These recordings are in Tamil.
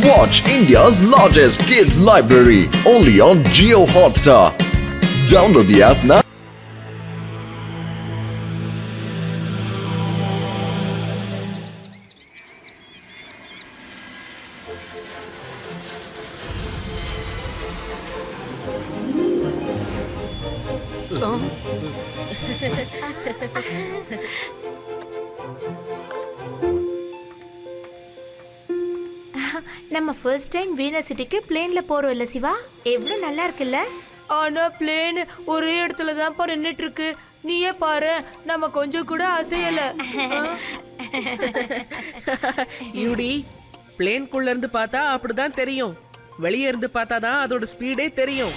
Watch India's largest kids library only on Jio Hotstar. Download the app now. நம்ம ஃபர்ஸ்ட் டைம் வீணா சிட்டிக்கு பிளேன்ல போறோம் இல்ல சிவா? எவ்வளவு நல்லா இருக்குல்ல? ஆனா பிளேன் ஒரே இடத்துல தான் நின்னுட்டு இருக்கு. நீயே பாரு, நம்ம கொஞ்சம் கூட அசையல. யூடி, பிளேன்குள்ள இருந்து பார்த்தா அப்படிதான் தெரியும். வெளியே இருந்து பார்த்தா தான் அதோட ஸ்பீடே தெரியும்.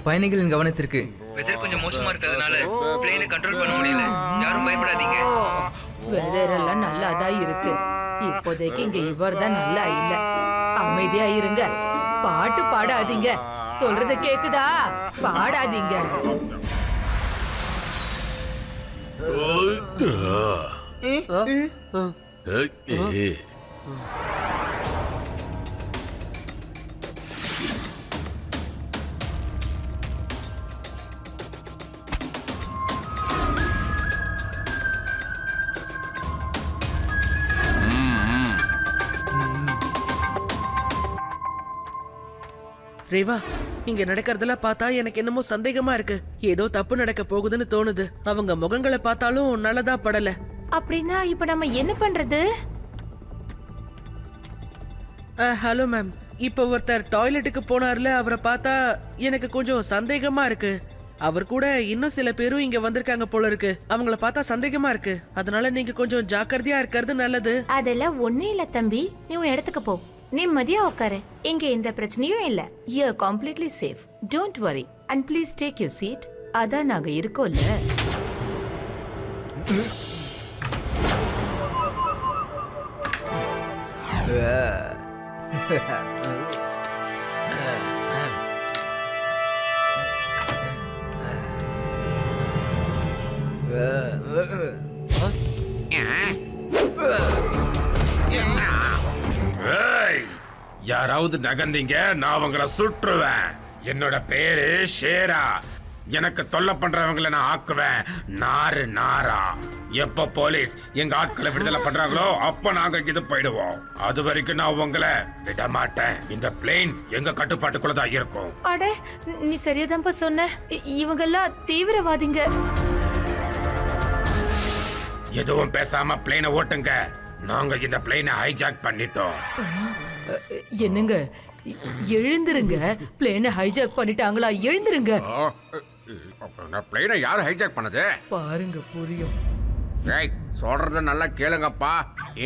பயணிகளின் கவனத்திற்கு வெதர் கொஞ்சம் மோசமா இருக்கிறதுனால பிளேனை கண்ட்ரோல் பண்ண முடியல. யாரும் பயப்படாதீங்க. வெதர் எல்லாம் நல்லா தான் இருக்கு. இப்போதைக்கு இங்க இவர் தான் நல்லா இல்ல. அமைதியா இருங்க. பாட்டு பாடாதீங்க. சொல்றது கேக்குதா? பாடாதீங்க. ரேவா, இங்க நடக்கிறதெல்லாம் பார்த்தா எனக்கு என்னமோ சந்தேகமா இருக்கு. ஏதோ தப்பு நடக்க போகுதுன்னு தோணுது. அவங்க முகங்களை பார்த்தாலும் நல்லதா படல. அப்படின்னா இப்ப நம்ம என்ன பண்றது? ஹலோ மேம், இப்போ ஒருத்தர் டாய்லெட்டுக்கு போனார்ல, அவரை பார்த்தா எனக்கு கொஞ்சம் சந்தேகமா இருக்கு. அவர் கூட இன்னும் சில பேரும் இங்க வந்திருக்காங்க போல இருக்கு. அவங்கள பார்த்தா சந்தேகமா இருக்கு. அதனால நீங்க கொஞ்சம் ஜாக்கிரதையா இருக்கிறது நல்லது. அதெல்லாம் ஒண்ணே இல்ல தம்பி, நீ உன் இடத்துக்கு போ. நிம்மதியா உட்காரு. இங்க எந்த பிரச்சனையும் இல்ல. You are completely safe. Don't worry and please take your seat. அதான் நாங்க இருக்கோம்ல. யாராவது நகர்ந்தீங்க, நான் உங்களை சுற்றுவேன். என்னோட பேரு ஷேரா. எனக்கு தொல்லை பண்றவங்களை நான் ஆக்குவேன் நாறு நாரா. எப்ப போலீஸ் எங்க ஆட்களை விடுதலை பண்றாங்களோ அப்ப நாங்க இது போயிடுவோம். அது வரைக்கும் நான் உங்களை விட மாட்டேன். இந்த பிளேன் எங்க கட்டுப்பாட்டுக்குள்ளதான் இருக்கும். அட, நீ சரியாதான்ப்பா சொன்ன. இவங்க எல்லாம் தீவிரவாதிங்க. எதுவும் பேசாம பிளேனை ஓட்டுங்க. நாங்க இந்த பிளேனை ஹைஜாக் பண்ணிட்டோம். என்னங்க, எழுந்திருங்க. பிளேனை ஹைஜாக் பண்ணிட்டாங்களா? எழுந்திருங்க. பிளேனை யாரு ஹைஜாக் பண்ணது? பாருங்க, புரியும். ஏய், சொல்றத நல்லா கேளுங்கப்பா.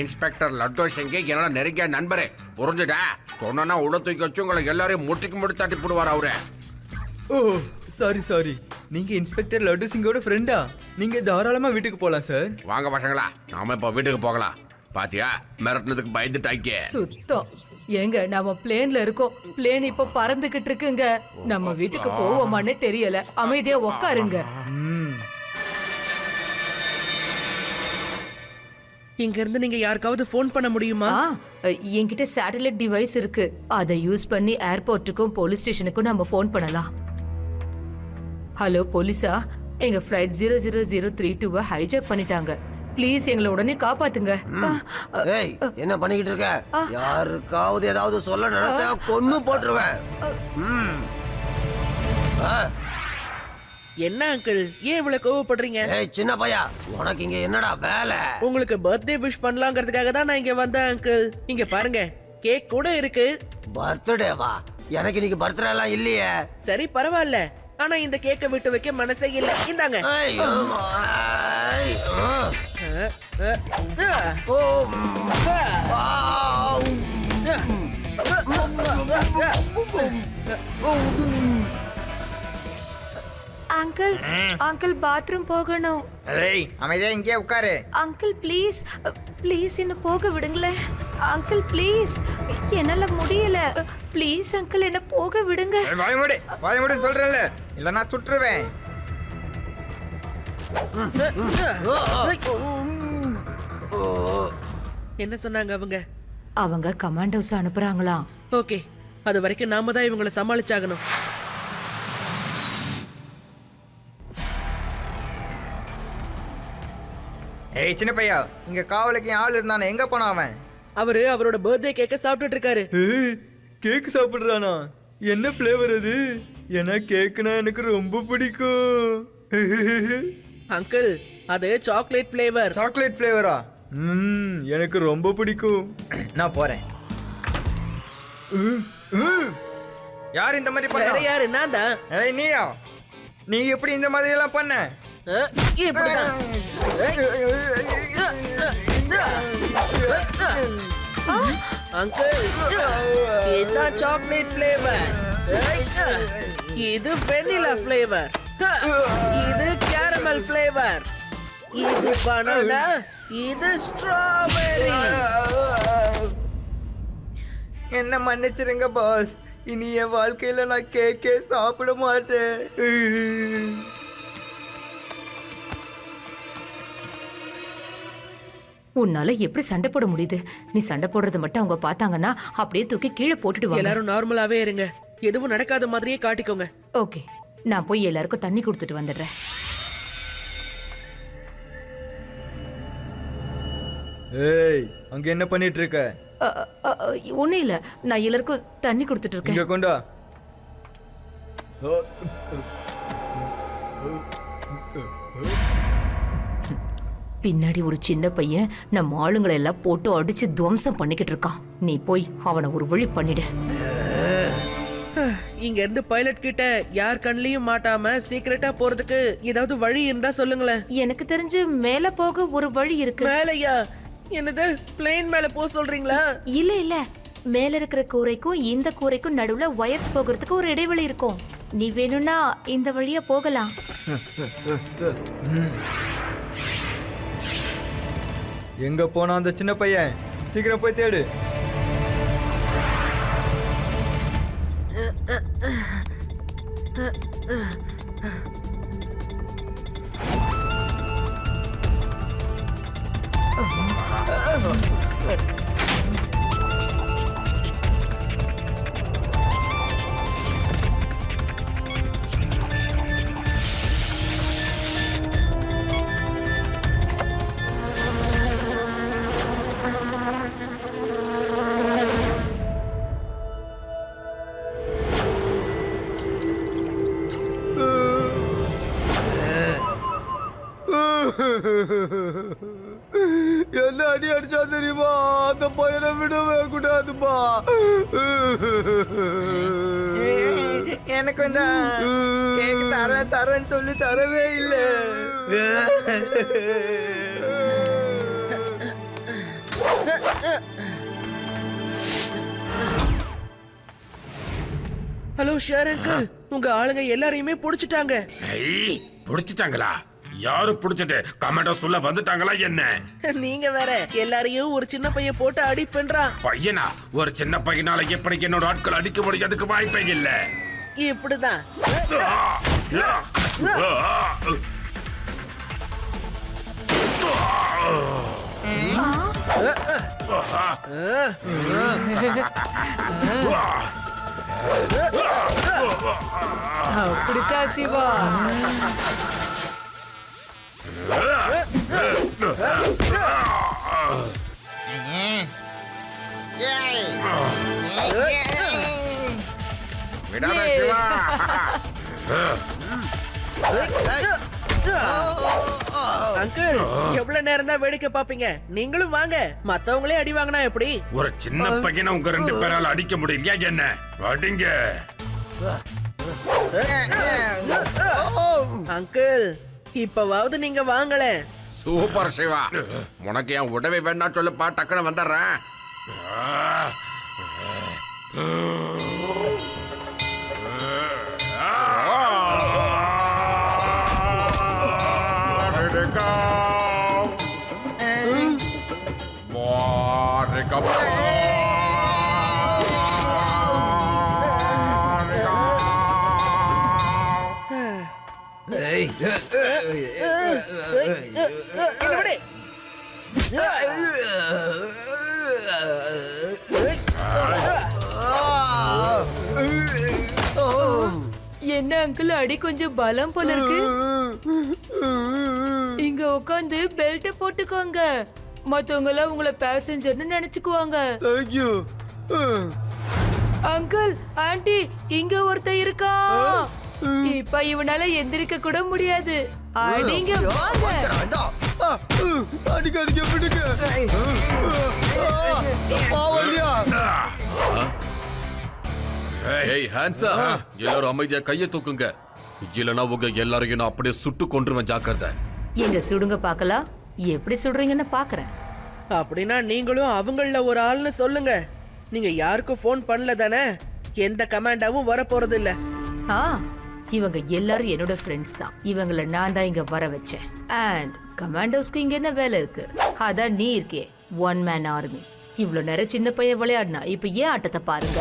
இன்ஸ்பெக்டர் லட்டு சிங்கே என்னோட நெருங்கிய நண்பரே. புரிஞ்சுடா? சொன்னா உள்ள தூக்கி வச்சு உங்களை எல்லாரையும் முட்டிக்கு முடி தட்டி போடுவார் அவரு. ஓ சாரி. நீங்க இன்ஸ்பெக்டர் லட்டு சிங்கோட ஃப்ரெண்டா? நீங்க தாராளமா வீட்டுக்கு போலாம் சார். வாங்க பசங்களா, நாம இப்ப வீட்டுக்கு போகலாம். பாத்தியா, மிரட்டினதுக்கு பயந்துட்டாங்க. சுத்தம். ஏங்க, நம்ம பிளேன்ல இருக்கோம். பிளேன் இப்ப பறந்துகிட்டு இருக்குங்க. நம்ம வீட்டுக்கு போவோமானே தெரியல. அமைதியா உட்காருங்க. இங்க இருந்து நீங்க யாருக்காவது போன் பண்ண முடியுமா? என்கிட்ட சேட்டலைட் டிவைஸ் இருக்கு. அதை யூஸ் பண்ணி ஏர்போர்ட்டுக்கும் போலீஸ் ஸ்டேஷனுக்கும் நம்ம போன் பண்ணலாம். ஹலோ போலீஸா, எங்க ஃபிளைட் 00032 ஹைஜாக் பண்ணிட்டாங்க. ப்ளீஸ் எங்களை உடனே காப்பாத்துங்க. ஏய், என்ன பண்ணிக்கிட்டு இருக்க? யாருக்காவது ஏதாவது சொல்ல நினைச்சா கொன்னு போட்டுருவேன். என்ன அங்கிள், ஏன் இவ்வளவு கோவப்படுறீங்க? ஏய் சின்ன பையா, உனக்கு இங்க என்னடா வேலை? உங்களுக்கு பர்த்டே விஷ் பண்ணலாங்கிறதுக்காக தான் நான் இங்க வந்தேன் அங்கிள். இங்க பாருங்க, கேக் கூட இருக்கு. பர்த்டேவா? எனக்கு இன்னைக்கு பர்த்டே எல்லாம் இல்லையே. சரி பரவாயில்ல, ஆனா இந்த கேக்கை விட்டு வைக்க மனசே இல்ல. இந்தாங்க. அங்கிள் அங்கிள் பாத்ரூம் போகணும். ஏய் அமைதியா இங்கே உட்காரு. அங்கிள் ப்ளீஸ் ப்ளீஸ் என்ன போக விடுங்களேன். அங்கிள் ப்ளீஸ் என்னால முடியல. ப்ளீஸ் அங்கிள் என்ன போக விடுங்க. வாய மூடு சொல்றேன்ல, இல்லைன்னா சுட்டுருவேன். என்ன சொன்னாங்க அவங்க? அவங்க கமாண்டோஸ் அனுப்புறாங்களாம். ஓகே, அது வரைக்கும் நாம தான் இவங்களை சமாளிச்சாகணும். ஏய் சின்ன பையா, இங்க காவலுக்கு ஆள் இருந்தானே, எங்க போனா அவன்? அவரு அவரோட பர்த்டே கேக்க சாப்பிட்டுட்டு இருக்காரு. கேக் சாப்பிடுறானா? என்ன ஃப்ளேவர் அது? ஏன்னா கேக்குனா எனக்கு ரொம்ப பிடிக்கும். அங்கிள், அது சாக்லேட் ஃப்ளேவர். சாக்லேட் ஃப்ளேவரா? எனக்கு ரொம்ப பிடிக்கும். நான் போறேன். யார் இந்த மாதிரி வேற பண்ணா? யாரு? நான் தான். ஏய் நீயா? நீ எப்படி இந்த மாதிரி எல்லாம் பண்ண? இப்படிதான். அங்கிள், இதுதான் சாக்லேட் ஃப்ளேவர். இது வெண்ணிலா ஃப்ளேவர். இது கேரமல் ஃப்ளேவர். இது பனானா. இது ஸ்ட்ராபெரி. என்ன மன்னிச்சிருங்க பாஸ், இனி என் வாழ்க்கையில நான் கேக்கே சாப்பிட மாட்டேன். உன்னால எப்படி சண்டை போட முடியுது? நீ சண்டை போடுறத மட்டும் அவங்க பார்த்தாங்கன்னா அப்படியே தூக்கி கீழே போட்டுடுவாங்க. எல்லாரும் நார்மலாவே இருங்க. எதுவும் நடக்காத மாதிரியே காட்டிக்கோங்க. ஓகே, நான் போய் எல்லாருக்கும் தண்ணி கொடுத்துட்டு வந்துடுறேன். ஏய், அங்க என்ன பண்ணிட்டு இருக்க? ஒன்றும் இல்லை, நான் எல்லாருக்கும் தண்ணி கொடுத்துட்டு இங்க இருக்கேன். கொண்டா. பின்னாடி ஒரு சின்ன பையன் நம்ம ஆளுங்களை எல்லாம் போட்டு அடிச்சு துவம்சம் பண்ணிக்கிட்டு இருக்கான். நீ போய் அவனை ஒரு வழி பண்ணிடு. இங்க இருந்து பைலட் கிட்ட யார் கண்ணிலையும் மாட்டாம சீக்கிரட்டா போறதுக்கு ஏதாவது வழி இருந்தா சொல்லுங்களேன். எனக்கு தெரிஞ்சு மேல போக ஒரு வழி இருக்கு. மேலையா? என்னது, பிளேன் மேல போக சொல்றீங்களா? இல்ல இல்ல, மேல இருக்கிற கூரைக்கும் இந்த கூரைக்கும் நடுவுல வயர்ஸ் போகிறதுக்கு ஒரு இடைவெளி இருக்கும். நீ வேணும்னா இந்த வழியா போகலாம். எங்க போனா அந்த சின்ன பையன்? சீக்கிரம் போய் தேடு. என்ன அடி அடிச்சா தெரியுமா? அந்த பையனை விடவே கூடாதுப்பா. எனக்கு இந்த கேக் தரேன்னு சொல்லி தரவே இல்லை. ஹலோ ஷேர் அங்கிள், உங்க ஆளுங்க எல்லாரையுமே புடிச்சிட்டாங்க. ஐய், புடிச்சிட்டாங்களா? யாரு புடிச்சது? கமெண்டோ சொல்ல வந்துட்டாங்களா என்ன? நீங்க வேற எல்லாரையும் ஒரு சின்ன பையன் போட்டு அடிப்பேன்றான். பையனா? ஒரு சின்ன பையனால எப்படி என்னோட ஆட்கள் அடிக்க முடியும்? அதுக்கு வாய்ப்பே இல்ல. இப்படிதான். அப்படித்தான் சிவா. விடாத சிவா. அங்கிள், எவ்வளவு நேரம் தான் வேடிக்கை பாப்பீங்க? நீங்களும் வாங்க. மத்தவங்களே அடி வாங்கினா எப்படி? ஒரு சின்ன பையனை உங்க ரெண்டு பேரால அடிக்க முடியலையா என்ன? அடிங்க. அங்கிள், இப்பவாவது நீங்க வாங்கல. சூப்பர் சிவா. உனக்கு என் உடவை வேணா சொல்லுப்பா, டக்குன்னு வந்துடுறேன். Monica. Monica. ஏய் என்ன விடு. என்ன அங்கிள் அடி கொஞ்சம் பலம் போல இருக்கு. இங்க உட்காந்து பெல்ட் போட்டுக்கோங்க. மத்தவங்க எல்லாம் உங்களை பேசஞ்சர்னு நினைச்சுக்குவாங்க. தேங்க்யூ. அங்கிள் ஆண்டி இங்க ஒருத்தன் இருக்கான். இப்ப இவனால எந்திரிக்க கூட முடியாது. அடிங்க வாங்க. அடிக்காதீங்க விடுங்க. பாவலியா. ஏய் ஹான்ஸா, எல்லாரும் அமைதியா கையை தூக்குங்க. இல்லனா உங்க எல்லாரையும் நான் அப்படியே சுட்டு கொன்றுவேன், ஜாக்கிரதை. எங்க சுடுங்க பார்க்கலாம். எப்படி சுடுறீங்கன்னு பாக்குறேன். அப்படின்னா நீங்களும் அவங்கள ஒரு ஆள்னு சொல்லுங்க. நீங்க யாருக்கும் ஃபோன் பண்ணல தானே? எந்த கமாண்டாவும் வர போறது இல்ல. ஆ, இவங்க எல்லாரும் என்னோட ஃப்ரெண்ட்ஸ் தான். இவங்கள நான் தான் இங்க வர வச்சேன். அண்ட் கமாண்டோஸ்க்கு இங்க என்ன வேலை இருக்கு? அதான் நீ இருக்கே, ஒன் மேன் ஆர்மி. இவ்வளவு நேரம் சின்ன பையன் விளையாடினா, இப்ப ஏன் ஆட்டத்தை பாருங்க.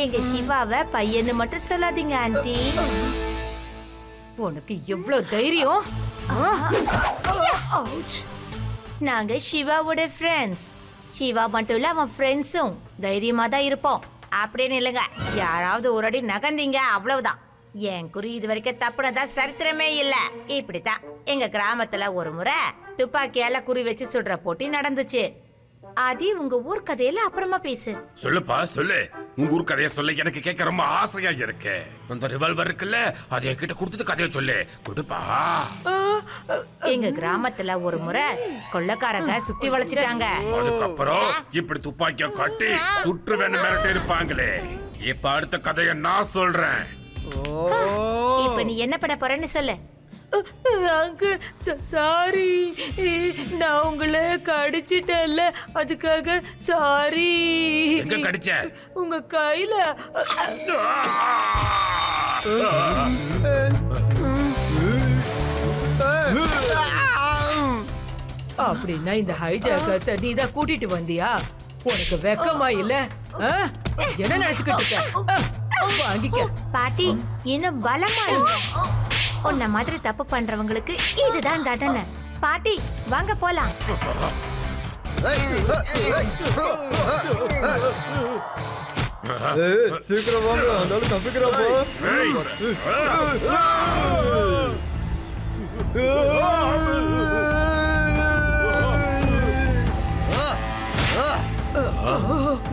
எங்க சிவாவை பையன்னு மட்டும் சொல்லாதீங்க ஆண்டி. உனக்கு எவ்வளவு தைரியம்? நாங்க சிவாவோட ஃப்ரெண்ட்ஸ். சிவா மட்டும் இல்ல, அவன் ஃப்ரெண்ட்ஸும் தைரியமா தான் இருப்போம். அப்படின்னு இல்லைங்க, யாராவது ஒரு அடி நகர்ந்தீங்க அவ்வளவுதான். என் குறி இது வரைக்கும் தப்புனதா சரித்திரமே இல்ல. இப்படித்தான் எங்க கிராமத்துல ஒரு முறை துப்பாக்கியால குறி வச்சு சுடுற போட்டி நடந்துச்சு. அது உங்க ஊர் கதையில அப்புறமா பேசு. சொல்லுப்பா சொல்லு. உங்க ஊர் கதையை சொல்ல எனக்கு கேட்க ரொம்ப ஆசையா இருக்கு. அந்த ரிவால்வர் இருக்குல்ல, அதை என்கிட்ட கொடுத்துட்டு கதையை சொல்லு. கொடுப்பா. எங்க கிராமத்துல ஒரு முறை கொள்ளைக்காரங்க சுத்தி வளைச்சிட்டாங்க. அதுக்கப்புறம் இப்படி துப்பாக்கிய காட்டி சுற்று வேணும் மிரட்டி இருப்பாங்களே. இப்ப அடுத்த கதையை நான் சொல்றேன். இப்ப நீ என்ன பண்ண போறன்னு சொல்லு. அங்கிள் சாரி, நான் உங்களை கடிச்சிட்டேன்ல, அதுக்காக சாரி. எங்க கடிச்ச? உங்க கையில. அப்படின்னா இந்த ஹைஜாக்கர்ஸ நீ தான் கூட்டிட்டு வந்தியா? உனக்கு வெக்கமா இல்ல? என்ன நினைச்சுக்கிட்டு இருக்க? வாங்கிக்க. பாட்டி இன்னும் பலமா இருங்க. உன்ன மாதிரி தப்பு பண்றவங்களுக்கு இதுதான் தண்டனை. பாட்டி வாங்க போலாம். சீக்கிரம் வாங்க, அந்த தப்பிக்கிறப்போ.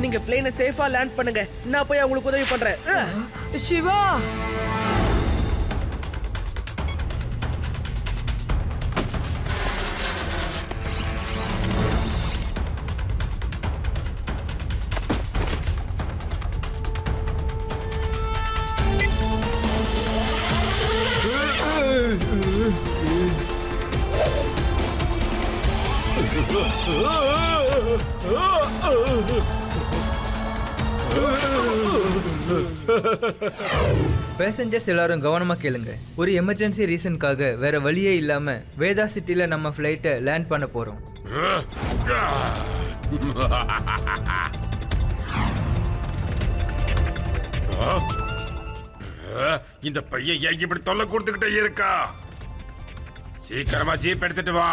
நீங்க பிளேனை சேஃபா லேண்ட் பண்ணுங்க. நான் போய் அவங்களுக்கு உதவி பண்றேன். சிவா, பேசஞ்சர்ஸ் எல்லாரும் கவனமா கேளுங்க. ஒரு எமர்ஜென்சி ரீசனுக்காக வேற வழியே இல்லாம வேதா சிட்டில நம்ம ஃப்ளைட்டை லேண்ட் பண்ண போறோம். இந்த பையன் ஏன் இப்படி தொல்லை கொடுத்துக்கிட்டே இருக்கா? சீக்கிரமா ஜீப் எடுத்துட்டு வா.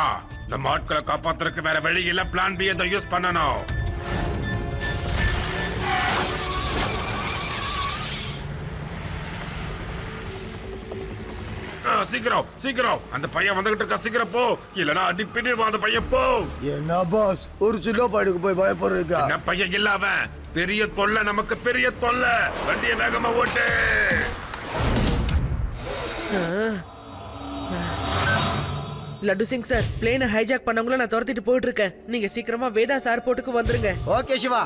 நம்ம ஆட்களை காப்பாத்துறதுக்கு வேற வழி இல்ல. பிளான் பி எதை யூஸ் பண்ணணும். சீக்கிரம் சீக்கிரம், அந்த பையன் வந்துகிட்டு இருக்கா. சீக்கிரம் போ, இல்லனா அடி பின்னிடுவான் அந்த பையன். போ. என்ன பாஸ், ஒரு சின்ன பையனுக்கு போய் பயப்படுறீங்க? என்ன பையன் இல்ல அவன். பெரிய தொல்லை, நமக்கு பெரிய தொல்லை. வண்டியை வேகமா ஓட்டு. லட்டு சிங் சார், பிளேனை ஹைஜாக் பண்ணவங்கள நான் துரத்திட்டு போயிட்டு இருக்கேன். நீங்க சீக்கிரமா வேதாஸ் ஏர்போர்ட்டுக்கு வந்துருங்க. ஓகே சிவா.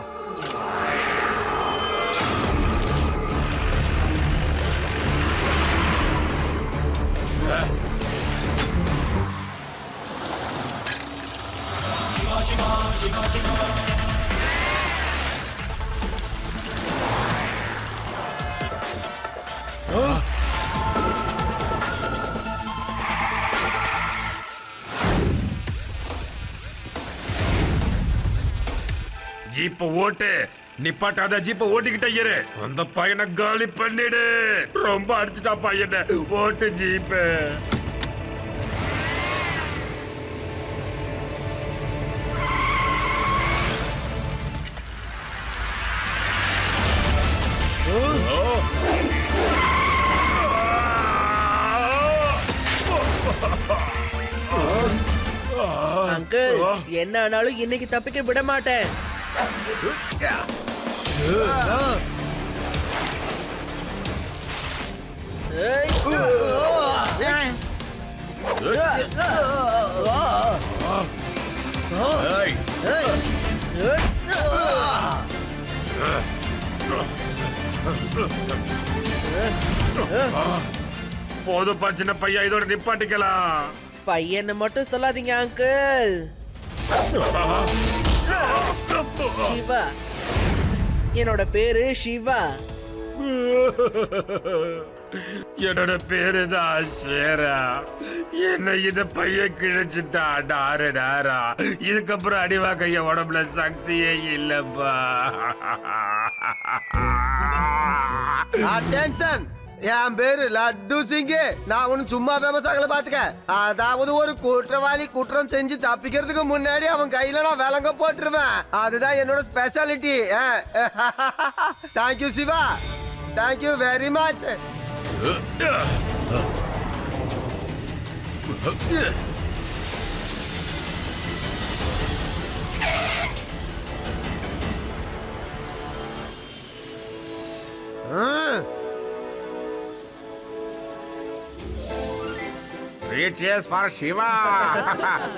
ஜீப்ப ஓட்டு நிப்பாட்டாத ஜீப்ப ஓட்டிக்கிட்டே இரு அந்த பையனை காலி பண்ணிடு ரொம்ப அடிச்சுட்டா பையனை ஓட்டு ஜீப்பு அங்கிள் என்ன ஆனாலும் இன்னைக்கு தப்பிக்க விட மாட்டேன். போதும் சின்ன பையன் இதோட நிப்பாட்டிக்கலாம் பையனை மட்டும் சொல்லாதீங்க அங்கிள். சிவா, என்னோட பேரு சிவா. என்னோட பேரு தான் ஷேரா. என்ன இந்த பையன் கிழிச்சுட்டா நாரு நாரா. இதுக்கப்புறம் அடிவா கைய உடம்புல சக்தியே இல்லப்பா. அட்டென்ஷன், என் பேரு லட்டு சிங்கு. நான் ஒன்னும் சும்மா ஃபேமஸ் ஆகல பாத்துக்க. அதாவது ஒரு குற்றவாளி குற்றம் செஞ்சு தப்பிக்கிறதுக்கு முன்னாடி அவன் கையில நான் விலங்க போட்டுருவேன். அதுதான் என்னோட speciality. Thank you Shiva, thank you very much. Three cheers for Shiva!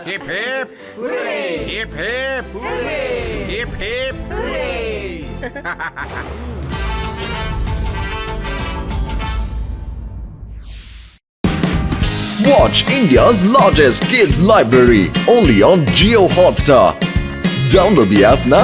Hip hip! Hooray! Hip hip! Hooray! Hip hip! Hooray! Watch India's largest kids library only on Geo Hotstar. Download the app now.